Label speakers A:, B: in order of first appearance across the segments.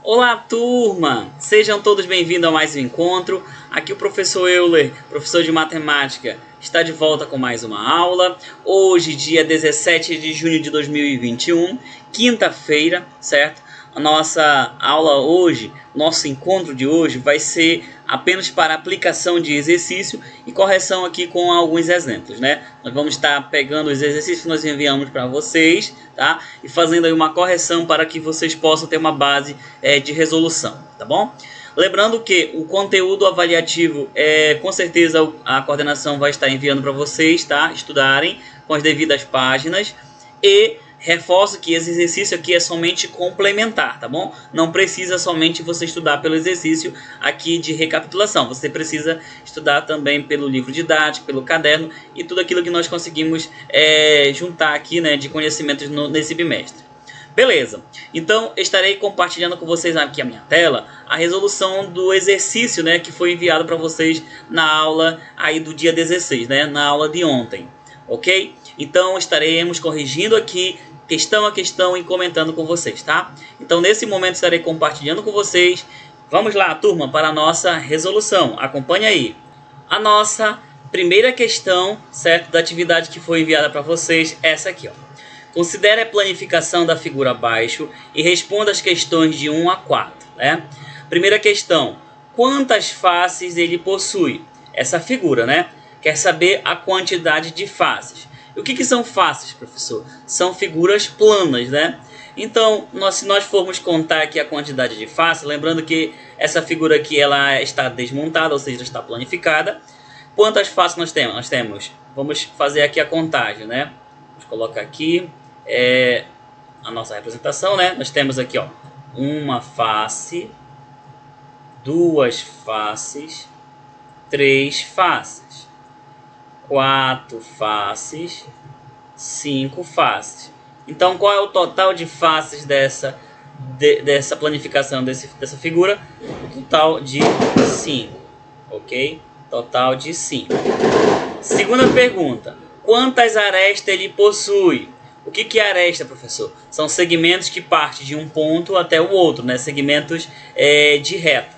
A: Olá, turma! Sejam todos bem-vindos a mais um encontro. Aqui o professor Euler, professor de matemática, está de volta com mais uma aula. Hoje, dia 17 de junho de 2021, quinta-feira, certo? A nossa aula hoje, nosso encontro de hoje vai ser apenas para aplicação de exercício e correção aqui com alguns exemplos, né? Nós vamos estar pegando os exercícios que nós enviamos para vocês, tá? E fazendo aí uma correção para que vocês possam ter uma base de resolução, tá bom? Lembrando que o conteúdo avaliativo, com certeza a coordenação vai estar enviando para vocês, tá? Estudarem com as devidas páginas e reforço que esse exercício aqui é somente complementar, tá bom? Não precisa somente você estudar pelo exercício aqui de recapitulação. Você precisa estudar também pelo livro didático, pelo caderno e tudo aquilo que nós conseguimos juntar aqui, né, de conhecimentos nesse bimestre. Beleza, então estarei compartilhando com vocês aqui a minha tela a resolução do exercício, né, que foi enviado para vocês na aula aí do dia 16, né, na aula de ontem, ok? Então estaremos corrigindo aqui questão a questão e comentando com vocês, tá? Então nesse momento estarei compartilhando com vocês. Vamos lá, turma, para a nossa resolução. Acompanhe aí. A nossa primeira questão, certo, da atividade que foi enviada para vocês, essa aqui, ó. Considere a planificação da figura abaixo e responda as questões de 1 a 4, né? Primeira questão: quantas faces ele possui? Essa figura, né? Quer saber a quantidade de faces. E o que são faces, professor? São figuras planas, né? Então, se nós formos contar aqui a quantidade de faces, lembrando que essa figura aqui ela está desmontada, ou seja, está planificada. Quantas faces nós temos? Nós temos, vamos fazer aqui a contagem, né? Vamos colocar aqui a nossa representação, né? Nós temos aqui, ó, uma face, duas faces, três faces, quatro faces, cinco faces. Então, qual é o total de faces dessa planificação dessa figura? Total de 5, ok? Total de 5. Segunda pergunta: quantas arestas ele possui? O que é aresta, professor? São segmentos que partem de um ponto até o outro, né? Segmentos de reta.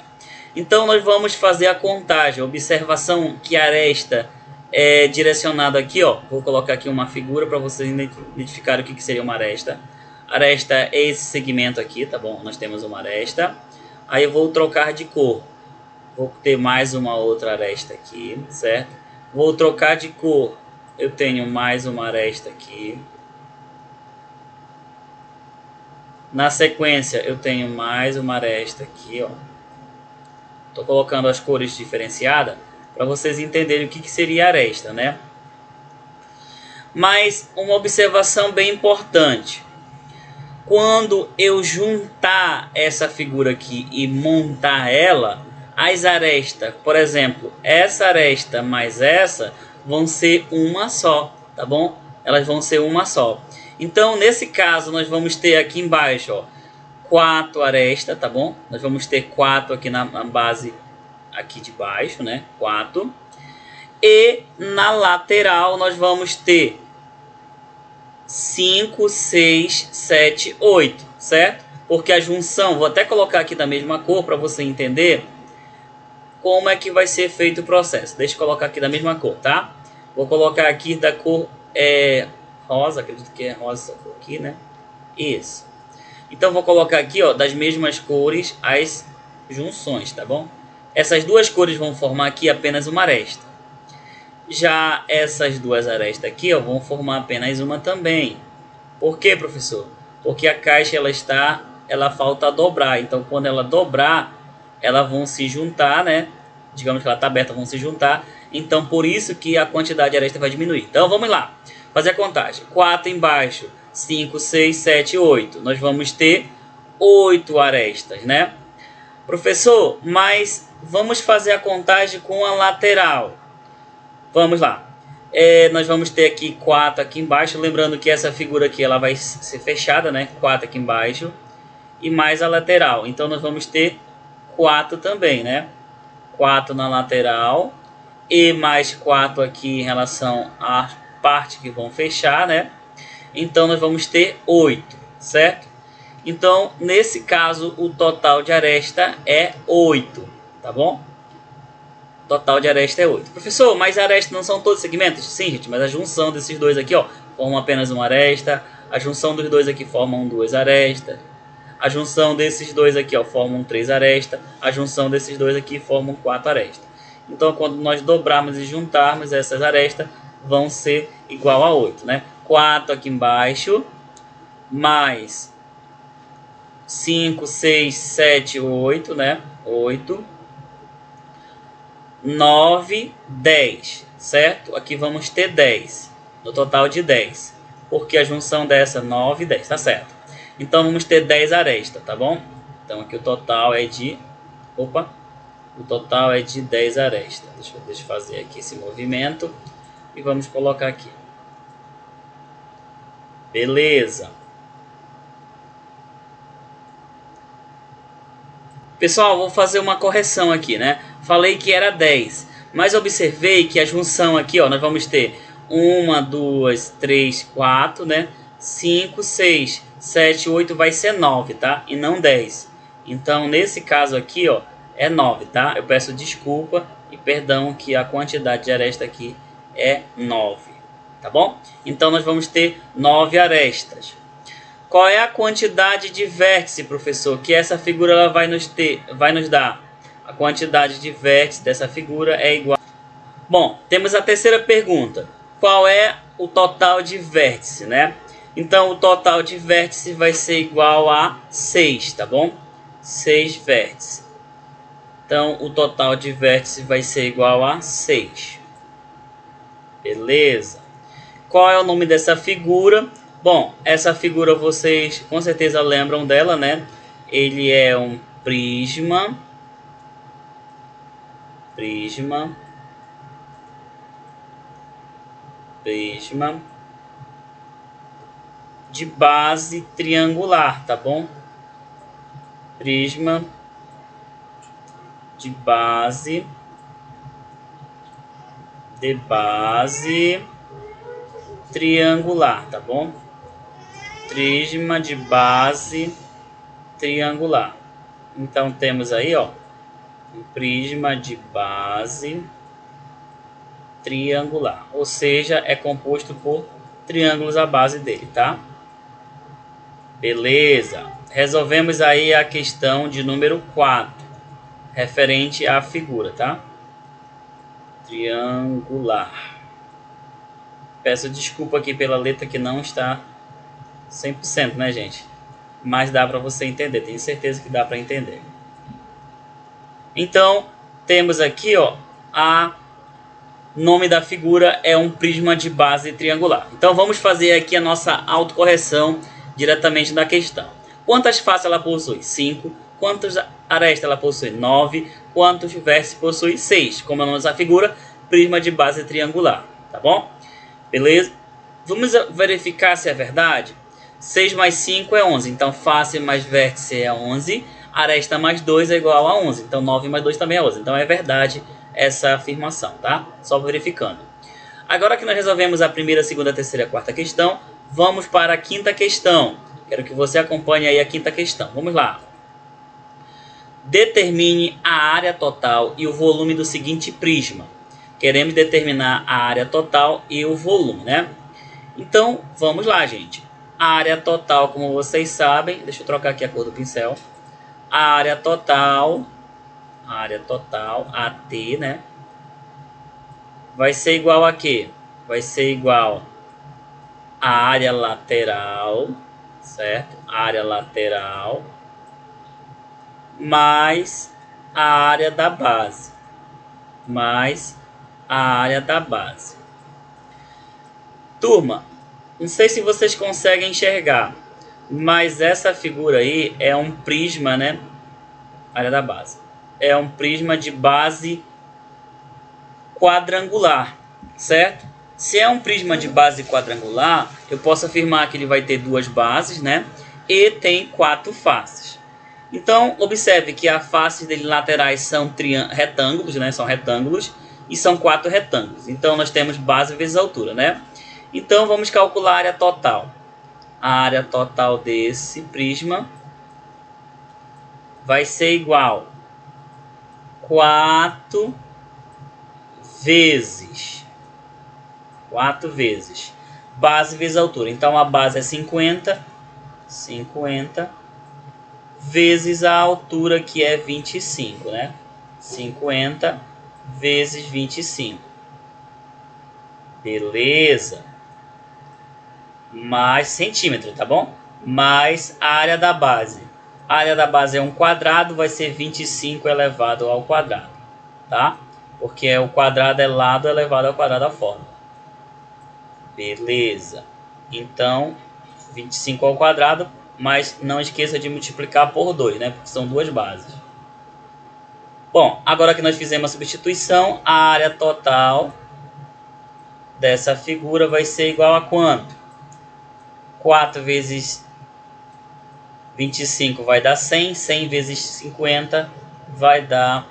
A: Então, nós vamos fazer a contagem. Observação que aresta é direcionado aqui, ó. Vou colocar aqui uma figura para vocês identificarem o que seria uma aresta. Aresta é esse segmento aqui, tá bom? Nós temos uma aresta. Aí eu vou trocar de cor. Vou ter mais uma outra aresta aqui, certo? Vou trocar de cor. Eu tenho mais uma aresta aqui. Na sequência, eu tenho mais uma aresta aqui, ó. Estou colocando as cores diferenciadas para vocês entenderem o que seria aresta, né? Mas uma observação bem importante. Quando eu juntar essa figura aqui e montar ela, as arestas, por exemplo, essa aresta mais essa, vão ser uma só, tá bom? Elas vão ser uma só. Então, nesse caso, nós vamos ter aqui embaixo, ó, 4 arestas, tá bom? Nós vamos ter 4 aqui na base aqui de baixo, né? 4. E na lateral nós vamos ter 5, 6, 7, 8, certo? Porque a junção, vou até colocar aqui da mesma cor para você entender como é que vai ser feito o processo. Deixa eu colocar aqui da mesma cor, tá? Vou colocar aqui da cor rosa, acredito que é rosa essa cor aqui, né? Isso. Então vou colocar aqui, ó, das mesmas cores as junções, tá bom? Essas duas cores vão formar aqui apenas uma aresta. Já essas duas arestas aqui, ó, vão formar apenas uma também. Por quê, professor? Porque a caixa ela falta dobrar. Então quando ela dobrar, elas vão se juntar, né? Digamos que ela está aberta, vão se juntar. Então por isso que a quantidade de aresta vai diminuir. Então vamos lá, fazer a contagem. 4 embaixo, 5, 6, 7, 8. Nós vamos ter 8 arestas, né? Professor, mas vamos fazer a contagem com a lateral. Vamos lá. Nós vamos ter aqui 4 aqui embaixo. Lembrando que essa figura aqui ela vai ser fechada, né? 4 aqui embaixo. E mais a lateral. Então nós vamos ter 4 também, né? 4 na lateral. E mais 4 aqui em relação à parte que vão fechar, né? Então nós vamos ter 8, certo? Então, nesse caso, o total de aresta é 8, tá bom? O total de aresta é 8. Professor, mas aresta não são todos segmentos? Sim, gente, mas a junção desses dois aqui, ó, forma apenas uma aresta. A junção dos dois aqui formam 2 arestas. A junção desses dois aqui, ó, formam 3 arestas. A junção desses dois aqui formam 4 arestas. Então, quando nós dobrarmos e juntarmos essas arestas, vão ser igual a 8, né? 4 aqui embaixo, mais 5, 6, 7, 8, né? 8, 9, 10, certo? Aqui vamos ter 10, no total de 10. Porque a junção dessa 9 e 10, tá certo? Então vamos ter 10 arestas, tá bom? Então aqui o total é de... Opa! O total é de 10 arestas. Deixa eu fazer aqui esse movimento. E vamos colocar aqui. Beleza. Pessoal, vou fazer uma correção aqui, né? Falei que era 10. Mas observei que a junção aqui, ó, nós vamos ter 1, 2, 3, 4, né? 5, 6, 7, 8 vai ser 9, tá? E não 10. Então, nesse caso aqui, ó, é 9, tá? Eu peço desculpa e perdão que a quantidade de aresta aqui é 9, tá bom? Então, nós vamos ter 9 arestas. Qual é a quantidade de vértice, professor, que essa figura ela vai nos dar? A quantidade de vértice dessa figura é igual... Bom, temos a terceira pergunta. Qual é o total de vértice, né? Então, o total de vértice vai ser igual a 6, tá bom? 6 vértices. Então, o total de vértices vai ser igual a 6. Beleza. Qual é o nome dessa figura? Bom, essa figura vocês com certeza lembram dela, né? Ele é um prisma. Prisma de base triangular, tá bom? Prisma de base triangular, tá bom? Prisma de base triangular. Então temos aí, ó, um prisma de base triangular, ou seja, é composto por triângulos à base dele, tá? Beleza. Resolvemos aí a questão de número 4, referente à figura, tá? Triangular. Peço desculpa aqui pela letra que não está 100%, né, gente? Mas dá para você entender, tenho certeza que dá para entender. Então, temos aqui, ó, nome da figura é um prisma de base triangular. Então, vamos fazer aqui a nossa autocorreção diretamente da questão. Quantas faces ela possui? 5. Quantas arestas ela possui? 9. Quantos vértices possui? 6. Como é o nome dessa figura? Prisma de base triangular. Tá bom? Beleza? Vamos verificar se é verdade. 6 mais 5 é 11. Então, face mais vértice é 11. Aresta mais 2 é igual a 11. Então, 9 mais 2 também é 11. Então, é verdade essa afirmação, tá? Só verificando. Agora que nós resolvemos a primeira, segunda, terceira e quarta questão, vamos para a quinta questão. Quero que você acompanhe aí a quinta questão. Vamos lá. Determine a área total e o volume do seguinte prisma. Queremos determinar a área total e o volume, né? Então, vamos lá, gente. A área total, como vocês sabem, deixa eu trocar aqui a cor do pincel. A área total, AT, né? Vai ser igual a quê? Vai ser igual a área lateral, certo? Área lateral mais a área da base, mais a área da base. Turma, não sei se vocês conseguem enxergar, mas essa figura aí é um prisma, né? Área da base. É um prisma de base quadrangular, certo? Se é um prisma de base quadrangular, eu posso afirmar que ele vai ter 2 bases, né? E tem 4 faces. Então, observe que as faces dele laterais são retângulos, né? São retângulos e são 4 retângulos. Então, nós temos base vezes altura, né? Então, vamos calcular a área total. a área total desse prisma vai ser igual a 4 vezes base vezes altura. Então, a base é 50 vezes a altura, que é 25, né? 50 vezes 25. Beleza? Mais centímetro, tá bom? Mais a área da base. A área da base é um quadrado, vai ser 25 elevado ao quadrado, tá? Porque o quadrado é lado elevado ao quadrado da fórmula. Beleza. Então, 25 ao quadrado, mas não esqueça de multiplicar por 2, né? Porque são duas bases. Bom, agora que nós fizemos a substituição, a área total dessa figura vai ser igual a quanto? 4 vezes 25 vai dar 100, 100 vezes 50 vai dar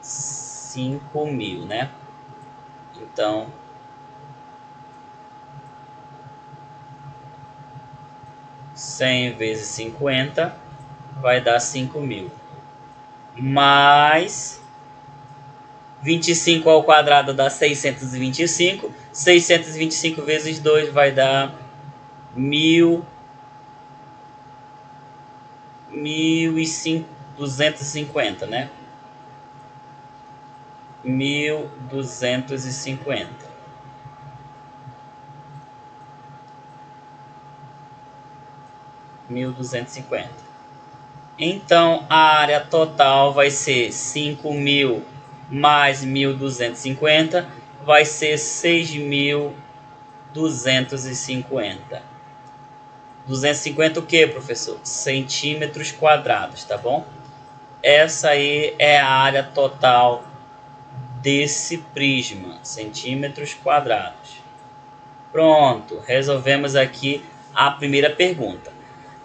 A: 5.000, né? Então, cem vezes 50 vai dar 5.000. Mais 25 ao quadrado dá 625. 625 vezes 2 vai dar 1.250, né? 1.250. Então, a área total vai ser 5.000 mais 1.250, vai ser 6.250. 250 o que, professor? Centímetros quadrados, tá bom? Essa aí é a área total desse prisma, centímetros quadrados. Pronto, resolvemos aqui a primeira pergunta.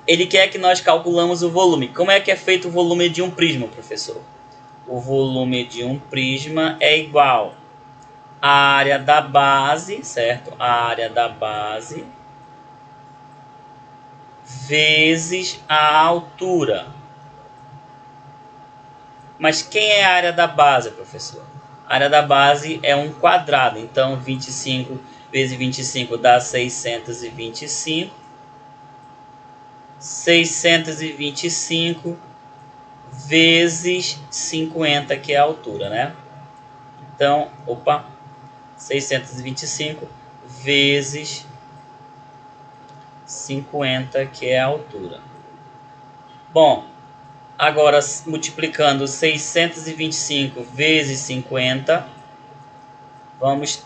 A: Ele quer que nós calculamos o volume. Como é que é feito o volume de um prisma, professor? O volume de um prisma é igual à área da base, certo? A área da base vezes a altura. Mas quem é a área da base, professor? A área da base é um quadrado. Então, 25 vezes 25 dá 625. 625 vezes 50, que é a altura, né? Então, 625 vezes 50, que é a altura. Bom, agora multiplicando 625 vezes 50, vamos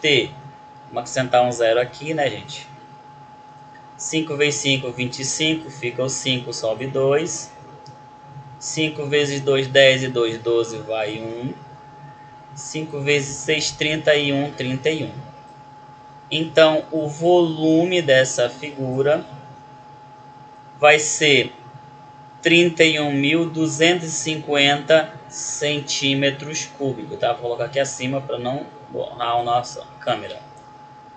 A: acrescentar um zero aqui, né, gente? 5 vezes 5, 25, fica o 5, sobe 2. 5 vezes 2, 10 e 2, 12, vai 1. 5 vezes 6, 31, 31. Então, o volume dessa figura vai ser 31.250 centímetros cúbicos. Tá? Vou colocar aqui acima para não borrar a nossa câmera.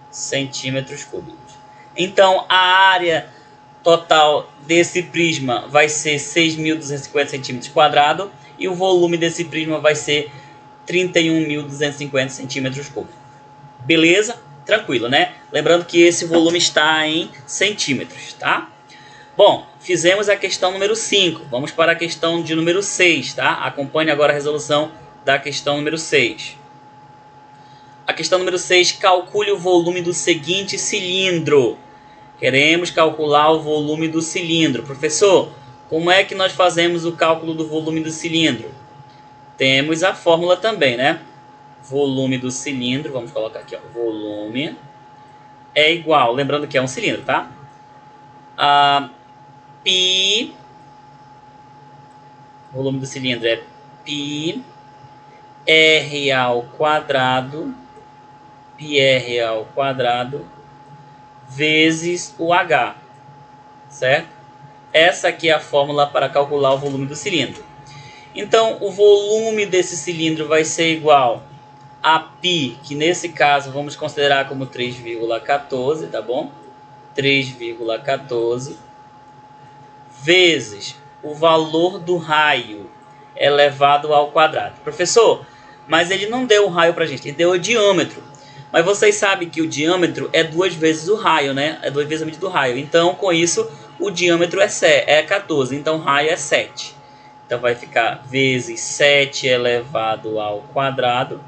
A: Centímetros cúbicos. Então, a área total desse prisma vai ser 6.250 centímetros quadrados e o volume desse prisma vai ser 31.250 centímetros cúbicos. Beleza? Tranquilo, né? Lembrando que esse volume está em centímetros, tá? Bom, fizemos a questão número 5. Vamos para a questão de número 6, tá? Acompanhe agora a resolução da questão número 6. A questão número 6, calcule o volume do seguinte cilindro. Queremos calcular o volume do cilindro. Professor, como é que nós fazemos o cálculo do volume do cilindro? Temos a fórmula também, né? Volume do cilindro, vamos colocar aqui, ó, volume é igual, lembrando que é um cilindro, tá? A π, volume do cilindro é π r ao quadrado, πr ao quadrado, vezes o H, certo? Essa aqui é a fórmula para calcular o volume do cilindro. Então, o volume desse cilindro vai ser igual a π, que nesse caso vamos considerar como 3,14, tá bom? 3,14 vezes o valor do raio elevado ao quadrado. Professor, mas ele não deu o raio para a gente, ele deu o diâmetro. Mas vocês sabem que o diâmetro é 2 vezes o raio, né? É 2 vezes a medida do raio. Então, com isso, o diâmetro é 14. Então, o raio é 7. Então, vai ficar vezes 7 elevado ao quadrado,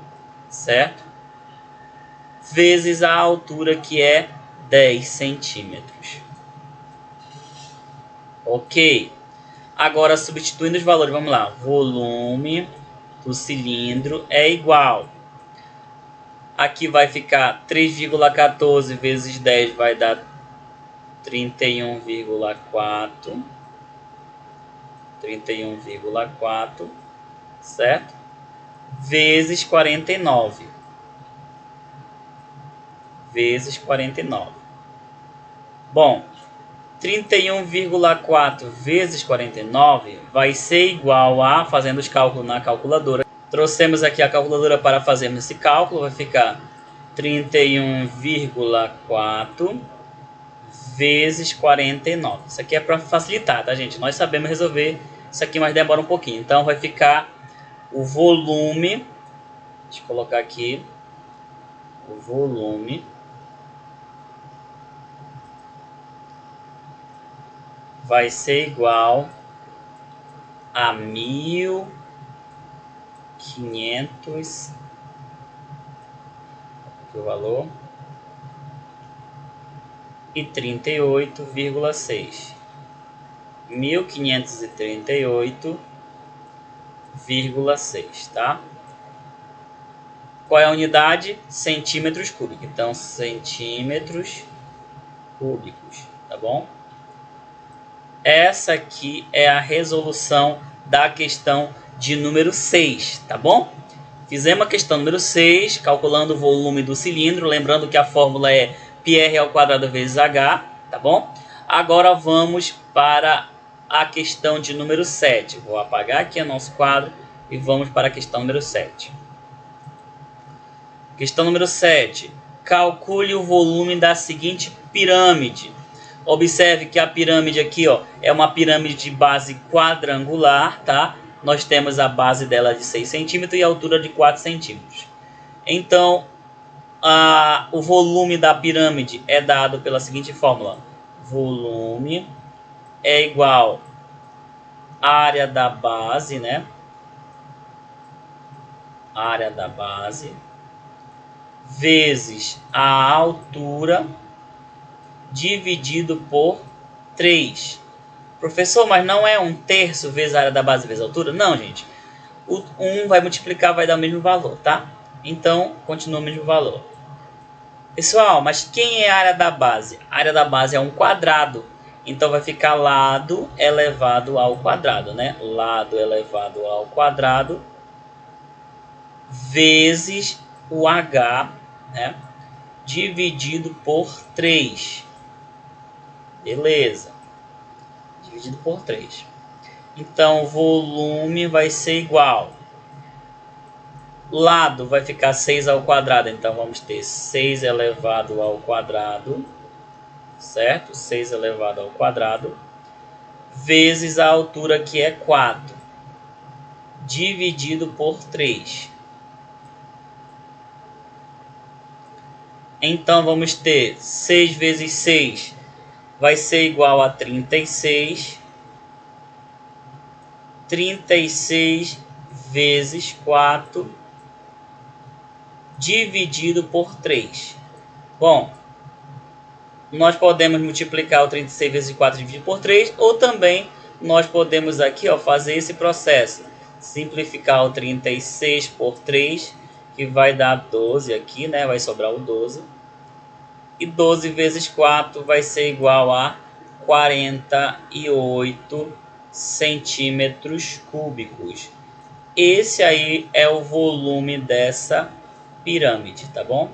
A: certo? Vezes a altura, que é 10 centímetros. Ok. Agora, substituindo os valores, vamos lá. Volume do cilindro é igual. Aqui vai ficar 3,14 vezes 10 vai dar 31,4. 31,4, certo? Vezes 49. Vezes 49. Bom, 31,4 vezes 49 vai ser igual a, fazendo os cálculos na calculadora, trouxemos aqui a calculadora para fazermos esse cálculo, vai ficar 31,4 vezes 49. Isso aqui é para facilitar, tá, gente? Nós sabemos resolver isso aqui, mas demora um pouquinho. Então, vai ficar o volume, deixa eu colocar aqui, o volume vai ser igual a 1.500, aqui o valor, e 38,6. 1538,6, tá? Qual é a unidade? Centímetros cúbicos. Então, centímetros cúbicos, tá bom? Essa aqui é a resolução da questão de número 6, tá bom? Fizemos a questão número 6, calculando o volume do cilindro, lembrando que a fórmula é πr ao quadrado vezes h, tá bom? Agora vamos para a questão de número 7. Vou apagar aqui o nosso quadro e vamos para a questão número 7. Questão número 7. Calcule o volume da seguinte pirâmide. Observe que a pirâmide aqui, ó, é uma pirâmide de base quadrangular, tá? Nós temos a base dela de 6 centímetros e a altura de 4 centímetros. Então, o volume da pirâmide é dado pela seguinte fórmula. Volume é igual à área da base, né? Área da base vezes a altura dividido por 3. Professor, mas não é 1/3 vezes a área da base vezes a altura? Não, gente. O 1 vai multiplicar, vai dar o mesmo valor, tá? Então, continua o mesmo valor. Pessoal, mas quem é a área da base? A área da base é um quadrado. Então, vai ficar lado elevado ao quadrado, né? Lado elevado ao quadrado vezes o h, né? Dividido por 3. Beleza. Dividido por 3. Então, o volume vai ser igual. Lado vai ficar 6 ao quadrado. Então, vamos ter 6 elevado ao quadrado. Certo? 6 elevado ao quadrado. Vezes a altura, que é 4. Dividido por 3. Então, vamos ter 6 vezes 6 vai ser igual a 36. 36 vezes 4 dividido por 3. Bom, nós podemos multiplicar o 36 vezes 4 dividido por 3, ou também nós podemos aqui, ó, fazer esse processo. Simplificar o 36 por 3, que vai dar 12 aqui, né? Vai sobrar o 12. E 12 vezes 4 vai ser igual a 48 centímetros cúbicos. Esse aí é o volume dessa pirâmide, tá bom?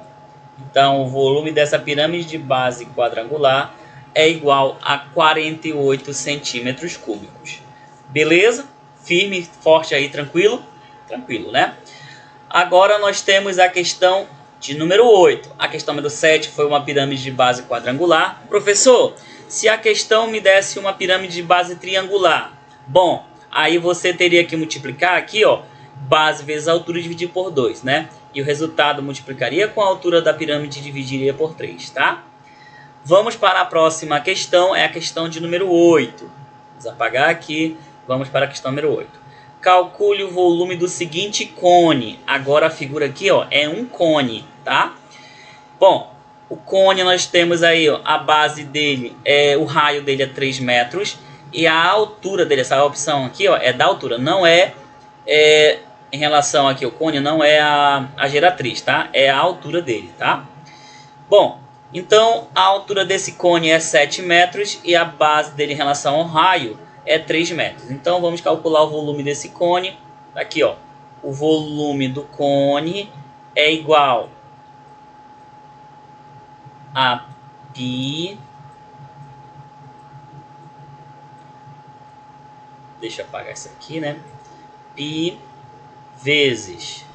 A: Então, o volume dessa pirâmide de base quadrangular é igual a 48 centímetros cúbicos. Beleza? Firme, forte aí, tranquilo? Tranquilo, né? Agora nós temos a questão de número 8. A questão número 7 foi uma pirâmide de base quadrangular. Professor, se a questão me desse uma pirâmide de base triangular, bom, aí você teria que multiplicar aqui, ó, base vezes a altura e dividir por 2, né? E o resultado multiplicaria com a altura da pirâmide e dividiria por 3, tá? Vamos para a próxima questão, é a questão de número 8. Vamos apagar aqui, vamos para a questão número 8. Calcule o volume do seguinte cone. Agora a figura aqui, ó, é um cone, tá? Bom, o cone nós temos aí, ó, a base dele, o raio dele é 3 metros. E a altura dele, essa opção aqui, ó, é da altura, não em relação aqui ao cone, não é a geratriz, tá? É a altura dele, tá? Bom, então a altura desse cone é 7 metros e a base dele em relação ao raio é 3 metros. Então vamos calcular o volume desse cone. Aqui, ó, o volume do cone é igual a π. Deixa eu apagar isso aqui, né? π vezes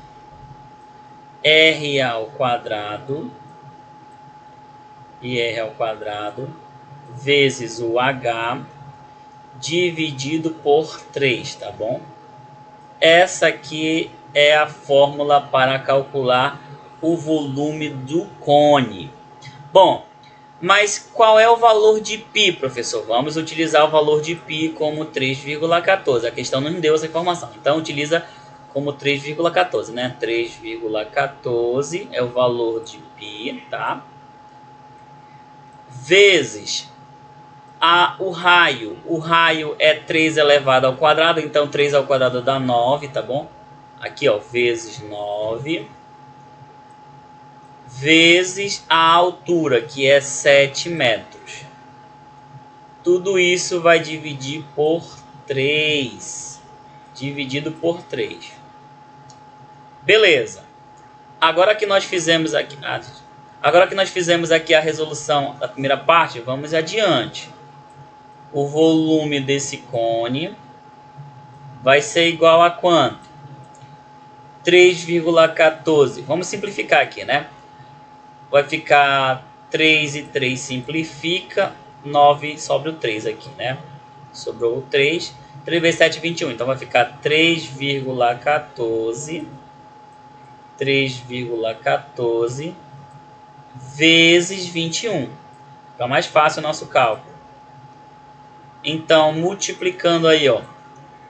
A: r ao quadrado, e r ao quadrado, vezes o h, dividido por 3, tá bom? Essa aqui é a fórmula para calcular o volume do cone. Bom, mas qual é o valor de π, professor? Vamos utilizar o valor de π como 3,14. A questão não deu essa informação, então utiliza como 3,14, né? 3,14 é o valor de π, tá? Vezes o raio. O raio é 3 elevado ao quadrado, então 3 ao quadrado dá 9, tá bom? Aqui, ó, vezes 9. Vezes a altura, que é 7 metros. Tudo isso vai dividir por 3. Dividido por 3. Beleza. Agora que nós fizemos aqui a resolução da primeira parte, vamos adiante. O volume desse cone vai ser igual a quanto? 3,14. Vamos simplificar aqui, né? Vai ficar 3 e 3 simplifica, 9 sobra o 3 aqui, né? Sobrou o 3. 3 vezes 7, 21. Então vai ficar 3,14 vezes 21. Fica mais fácil o nosso cálculo. Então, multiplicando aí, ó,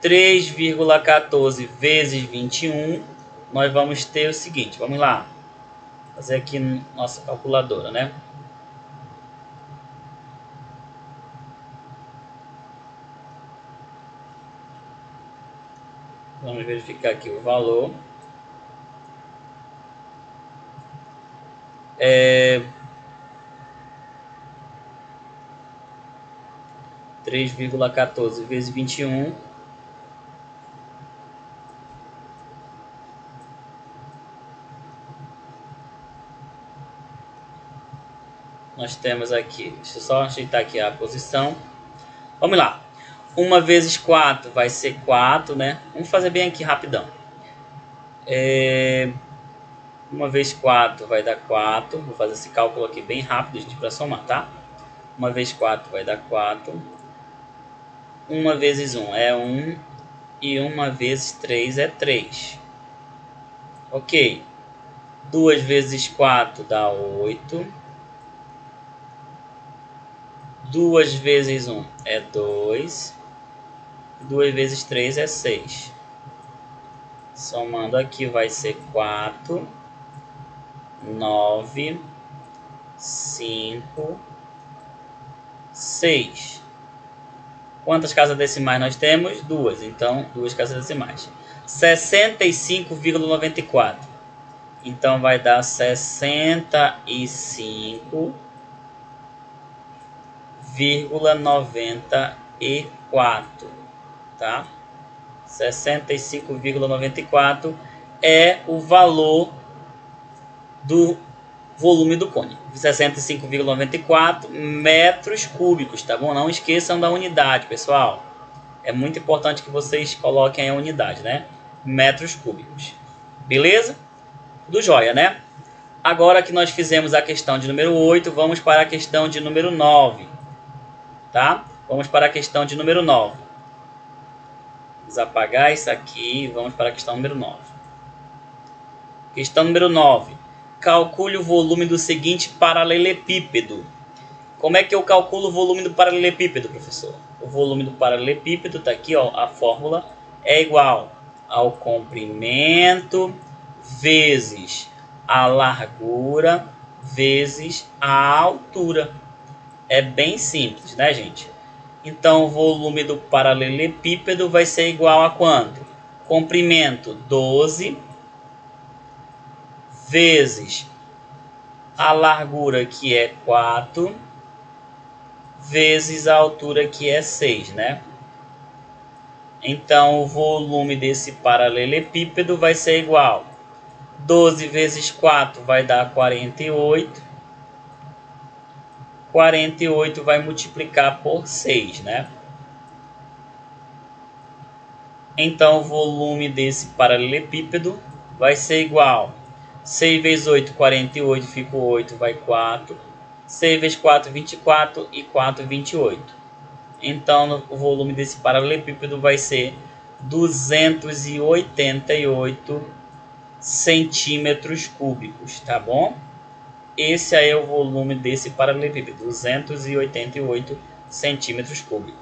A: 3,14 vezes 21, nós vamos ter o seguinte, vamos lá. Fazer aqui nossa calculadora, né? Vamos verificar aqui o valor. 3,14 vezes 21. Nós temos aqui, deixa eu só ajeitar aqui a posição. Vamos lá. 1 vezes 4 vai ser 4, né? Vamos fazer bem aqui rapidão. 1 vezes 4 vai dar 4. Vou fazer esse cálculo aqui bem rápido, gente, para somar, tá? 1 vezes 4 vai dar 4. 1 vezes 1 é 1. E 1 vezes 3 é 3. Ok. 2 vezes 4 dá 8. 2 vezes 1 é 2. 2 vezes 3 é 6. Somando aqui vai ser 4, 9, 5, 6. Quantas casas decimais nós temos? 2. Então, 2 casas decimais. 65,94. Então, vai dar 65,94, tá? 65,94 é o valor do volume do cone. 65,94 metros cúbicos, tá bom? Não esqueçam da unidade, pessoal. É muito importante que vocês coloquem a unidade, né? Metros cúbicos. Beleza? Tudo jóia, né? Agora que nós fizemos a questão de número 8, vamos para a questão de número 9. Tá? Vamos para a questão de número 9. Vamos apagar isso aqui e vamos para a questão número 9. Questão número 9. Calcule o volume do seguinte paralelepípedo. Como é que eu calculo o volume do paralelepípedo, professor? O volume do paralelepípedo está aqui, ó, a fórmula é igual ao comprimento vezes a largura vezes a altura. É bem simples, né, gente? Então, o volume do paralelepípedo vai ser igual a quanto? Comprimento 12 vezes a largura, que é 4, vezes a altura, que é 6, né? Então, o volume desse paralelepípedo vai ser igual. 12 vezes 4 vai dar 48. 48 vai multiplicar por 6, né? Então, o volume desse paralelepípedo vai ser igual. 6 vezes 8, 48, fica 8, vai 4. 6 vezes 4, 24 e 4, 28. Então, o volume desse paralelepípedo vai ser 288 centímetros cúbicos, tá bom? Esse aí é o volume desse paralelepípedo, 288 centímetros cúbicos.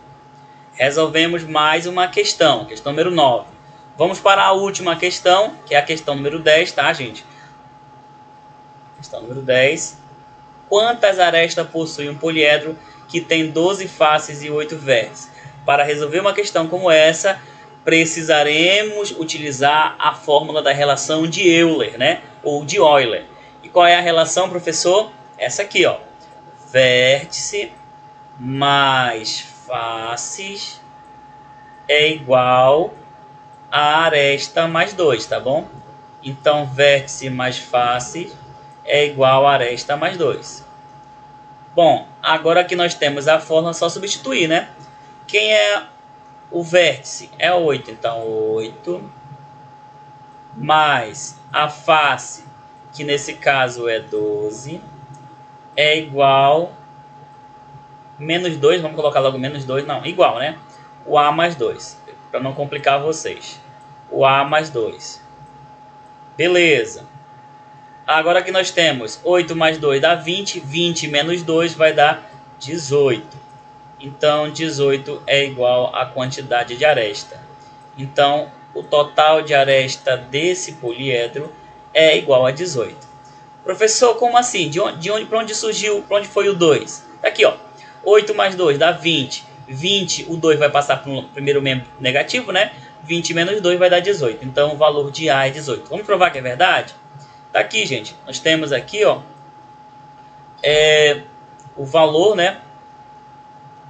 A: Resolvemos mais uma questão, questão número 9. Vamos para a última questão, que é a questão número 10, tá, gente? Questão número 10. Quantas arestas possui um poliedro que tem 12 faces e 8 vértices? Para resolver uma questão como essa, precisaremos utilizar a fórmula da relação de Euler, né? Ou de Euler. E qual é a relação, professor? Essa aqui, ó. Vértice mais faces é igual a aresta mais 2, tá bom? Então, vértice mais face é igual a aresta mais 2. Bom, agora que nós temos a fórmula, é só substituir, né? Quem é o vértice? É 8. Então, 8 mais a face, que nesse caso é 12, é igual menos 2, vamos colocar logo menos 2, não, igual, né? O A mais 2, para não complicar vocês. O A mais 2. Beleza. Agora que nós temos 8 mais 2 dá 20, 20 menos 2 vai dar 18. Então, 18 é igual à quantidade de aresta. Então, o total de aresta desse poliedro é igual a 18. Professor, como assim? Para onde surgiu? Para onde foi o 2? Tá aqui, ó. 8 mais 2 dá 20. 20, o 2 vai passar para o primeiro membro negativo, né? 20 menos 2 vai dar 18. Então, o valor de A é 18. Vamos provar que é verdade? Tá aqui, gente. Nós temos aqui, ó, o valor, né?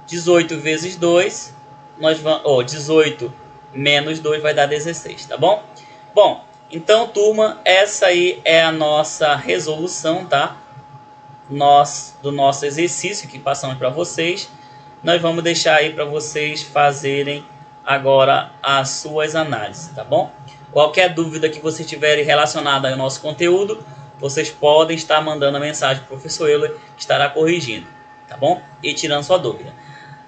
A: 18 vezes 2, nós vamos, 18 menos 2 vai dar 16, tá bom? Bom, então, turma, essa aí é a nossa resolução, tá? Do nosso exercício que passamos para vocês. Nós vamos deixar aí para vocês fazerem agora as suas análises, tá bom? Qualquer dúvida que vocês tiverem relacionada ao nosso conteúdo, vocês podem estar mandando a mensagem para o professor Euler, que estará corrigindo, tá bom? E tirando sua dúvida.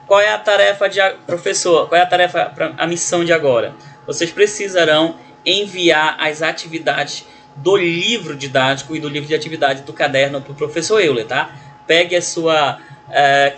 A: Qual é a tarefa professor? Qual é a tarefa, a missão de agora? Vocês precisarão enviar as atividades do livro didático e do livro de atividade do caderno para o professor Euler, tá? Pegue a sua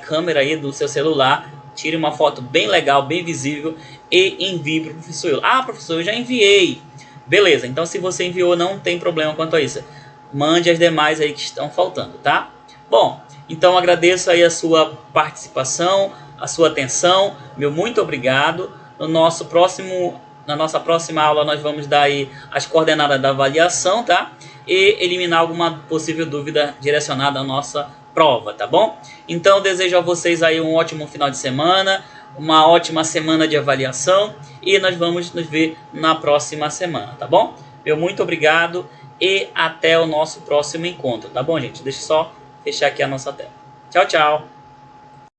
A: câmera aí do seu celular, tire uma foto bem legal, bem visível e envie para o professor Euler. Ah, professor, eu já enviei. Beleza, então se você enviou, não tem problema quanto a isso. Mande as demais aí que estão faltando, tá? Bom, então agradeço aí a sua participação, a sua atenção, meu muito obrigado. Na nossa próxima aula nós vamos dar aí as coordenadas da avaliação, tá? E eliminar alguma possível dúvida direcionada à nossa prova, tá bom? Então desejo a vocês aí um ótimo final de semana, uma ótima semana de avaliação e nós vamos nos ver na próxima semana, tá bom? Meu muito obrigado e até o nosso próximo encontro, tá bom, gente? Deixa eu só fechar aqui a nossa tela. Tchau, tchau!